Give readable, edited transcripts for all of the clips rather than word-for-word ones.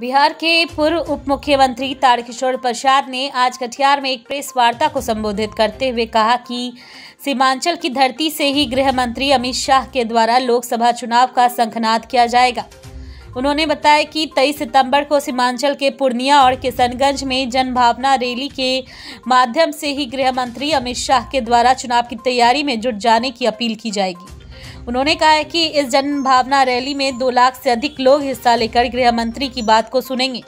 बिहार के पूर्व उप मुख्यमंत्री तारकिशोर प्रसाद ने आज कटिहार में एक प्रेस वार्ता को संबोधित करते हुए कहा कि सीमांचल की धरती से ही गृह मंत्री अमित शाह के द्वारा लोकसभा चुनाव का शंखनाद किया जाएगा। उन्होंने बताया कि 23 सितंबर को सीमांचल के पूर्णिया और किशनगंज में जनभावना रैली के माध्यम से ही गृह मंत्री अमित शाह के द्वारा चुनाव की तैयारी में जुट जाने की अपील की जाएगी। उन्होंने कहा है कि इस जनभावना रैली में 2 लाख से अधिक लोग हिस्सा लेकर गृह मंत्री की बात को सुनेंगे।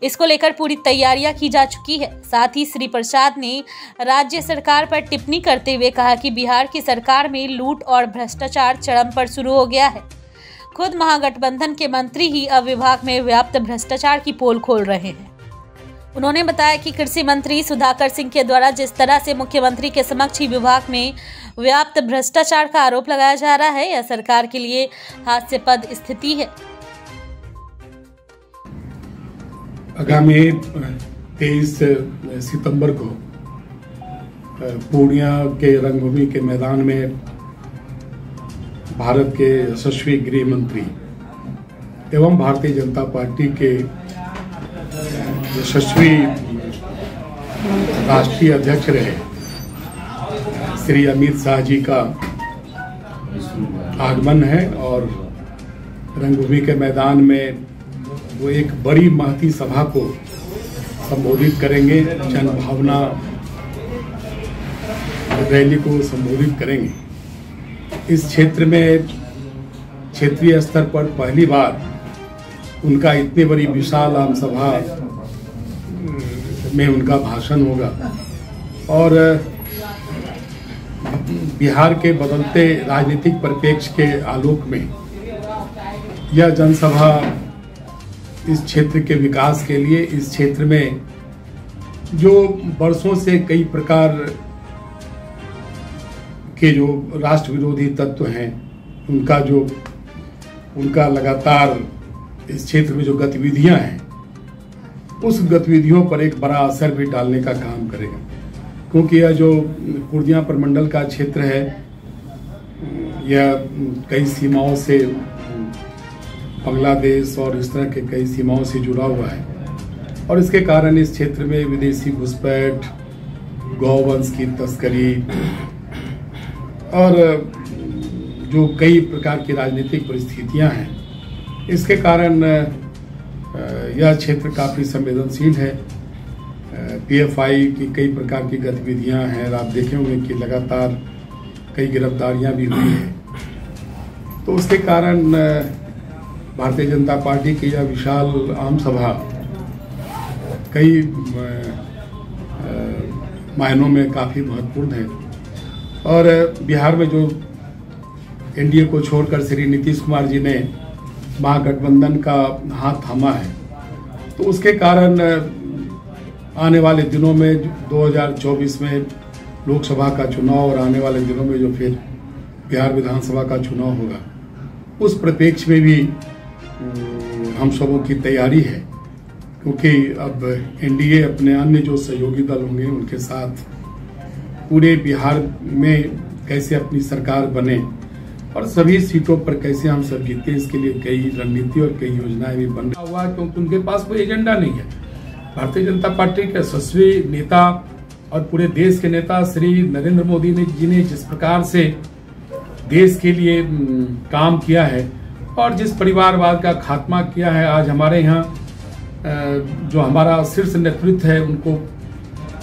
इसको लेकर पूरी तैयारियां की जा चुकी है। साथ ही श्री प्रसाद ने राज्य सरकार पर टिप्पणी करते हुए कहा कि बिहार की सरकार में लूट और भ्रष्टाचार चरम पर शुरू हो गया है। खुद महागठबंधन के मंत्री ही अब विभाग में व्याप्त भ्रष्टाचार की पोल खोल रहे हैं। उन्होंने बताया कि कृषि मंत्री सुधाकर सिंह के द्वारा जिस तरह से मुख्यमंत्री के समक्ष ही विभाग में व्याप्त भ्रष्टाचार का आरोप लगाया जा रहा है, यह सरकार के लिए हास्यास्पद स्थिति है। आगामी 23 सितंबर को पूर्णिया के रंगभूमि के मैदान में भारत के यशस्वी गृह मंत्री एवं भारतीय जनता पार्टी के यशस्वी राष्ट्रीय अध्यक्ष रहे श्री अमित शाह जी का आगमन है और रंगभूमि के मैदान में वो एक बड़ी महती सभा को संबोधित करेंगे, जनभावना रैली को संबोधित करेंगे। इस क्षेत्र में क्षेत्रीय स्तर पर पहली बार उनका इतनी बड़ी विशाल आम सभा में उनका भाषण होगा और बिहार के बदलते राजनीतिक परिप्रेक्ष्य के आलोक में यह जनसभा इस क्षेत्र के विकास के लिए, इस क्षेत्र में जो वर्षों से कई प्रकार के जो राष्ट्र विरोधी तत्व हैं उनका लगातार इस क्षेत्र में जो गतिविधियां हैं उस गतिविधियों पर एक बड़ा असर भी डालने का काम करेगा, क्योंकि यह जो पूर्णिया प्रमंडल का क्षेत्र है यह कई सीमाओं से बांग्लादेश और इस तरह के कई सीमाओं से जुड़ा हुआ है और इसके कारण इस क्षेत्र में विदेशी घुसपैठ, गौवंश की तस्करी और जो कई प्रकार की राजनीतिक परिस्थितियां हैं, इसके कारण यह क्षेत्र काफ़ी संवेदनशील है। पीएफआई की कई प्रकार की गतिविधियां हैं। आप देखे होंगे कि लगातार कई गिरफ्तारियां भी हुई हैं। तो उसके कारण भारतीय जनता पार्टी की यह विशाल आम सभा कई मायनों में काफ़ी महत्वपूर्ण है और बिहार में जो एनडीए को छोड़कर श्री नीतीश कुमार जी ने महागठबंधन का हाथ थामा है, तो उसके कारण आने वाले दिनों में 2024 में लोकसभा का चुनाव और आने वाले दिनों में जो फिर बिहार विधानसभा का चुनाव होगा, उस परिप्रेक्ष्य में भी हम सबों की तैयारी है, क्योंकि अब एनडीए अपने अन्य जो सहयोगी दल होंगे उनके साथ पूरे बिहार में कैसे अपनी सरकार बने और सभी सीटों पर कैसे हम सब जीते, इसके लिए कई रणनीति और कई योजनाएं भी बन रही हुआ, क्योंकि उनके पास कोई एजेंडा नहीं है। भारतीय जनता पार्टी के यशस्वी नेता और पूरे देश के नेता श्री नरेंद्र मोदी जी ने जिस प्रकार से देश के लिए काम किया है और जिस परिवारवाद का खात्मा किया है, आज हमारे यहाँ जो हमारा शीर्ष नेतृत्व है उनको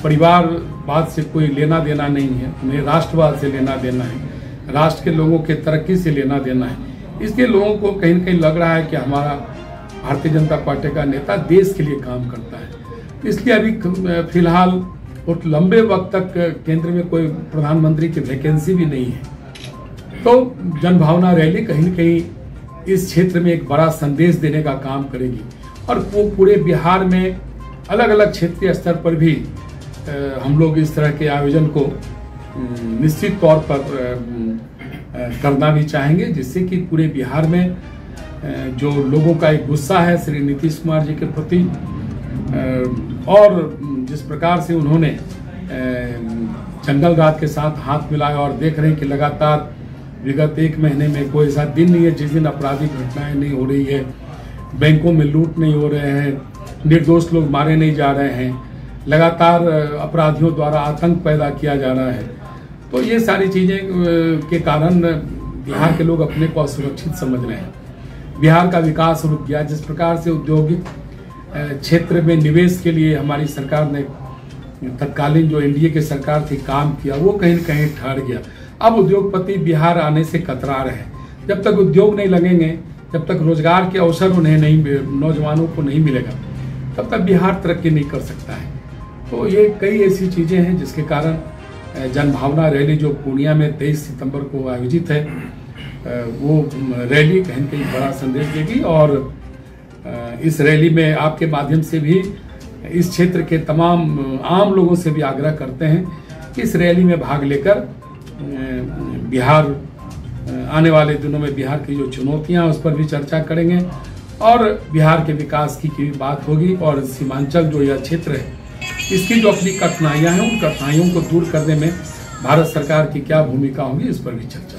परिवारवाद से कोई लेना देना नहीं है, उन्हें राष्ट्रवाद से लेना देना है, राष्ट्र के लोगों के तरक्की से लेना देना है। इसलिए लोगों को कहीं न कहीं लग रहा है कि हमारा भारतीय जनता पार्टी का नेता देश के लिए काम करता है। इसलिए अभी फिलहाल बहुत लंबे वक्त तक केंद्र में कोई प्रधानमंत्री की वैकेंसी भी नहीं है, तो जनभावना रैली कहीं न कहीं इस क्षेत्र में एक बड़ा संदेश देने का काम करेगी और वो पूरे बिहार में अलग अलग क्षेत्रीय स्तर पर भी हम लोग इस तरह के आयोजन को निश्चित तौर पर करना भी चाहेंगे, जिससे कि पूरे बिहार में जो लोगों का एक गुस्सा है श्री नीतीश कुमार जी के प्रति और जिस प्रकार से उन्होंने जंगल राज के साथ हाथ मिलाया और देख रहे हैं कि लगातार विगत 1 महीने में कोई ऐसा दिन नहीं है जिस दिन आपराधिक घटनाएं नहीं हो रही है, बैंकों में लूट नहीं हो रहे हैं, निर्दोष लोग मारे नहीं जा रहे हैं, लगातार अपराधियों द्वारा आतंक पैदा किया जा रहा है। तो ये सारी चीज़ें के कारण बिहार के लोग अपने को असुरक्षित समझ रहे हैं। बिहार का विकास रुक गया। जिस प्रकार से औद्योगिक क्षेत्र में निवेश के लिए हमारी सरकार ने तत्कालीन जो एनडीए की सरकार थी काम किया, वो कहीं न कहीं ठहर गया। अब उद्योगपति बिहार आने से कतरा रहे हैं। जब तक उद्योग नहीं लगेंगे, जब तक रोजगार के अवसर उन्हें नहीं, नौजवानों को नहीं मिलेगा, तब तक बिहार तरक्की नहीं कर सकता है। तो ये कई ऐसी चीज़ें हैं जिसके कारण जनभावना रैली जो पूर्णिया में 23 सितंबर को आयोजित है, वो रैली कहीं न कहीं बड़ा संदेश देगी। और इस रैली में आपके माध्यम से भी इस क्षेत्र के तमाम आम लोगों से भी आग्रह करते हैं कि इस रैली में भाग लेकर बिहार आने वाले दिनों में बिहार की जो चुनौतियां उस पर भी चर्चा करेंगे और बिहार के विकास की बात होगी। और सीमांचल जो यह क्षेत्र है, इसकी जो अपनी कठिनाइयां हैं, उन कठिनाइयों को दूर करने में भारत सरकार की क्या भूमिका होगी, इस पर भी चर्चा।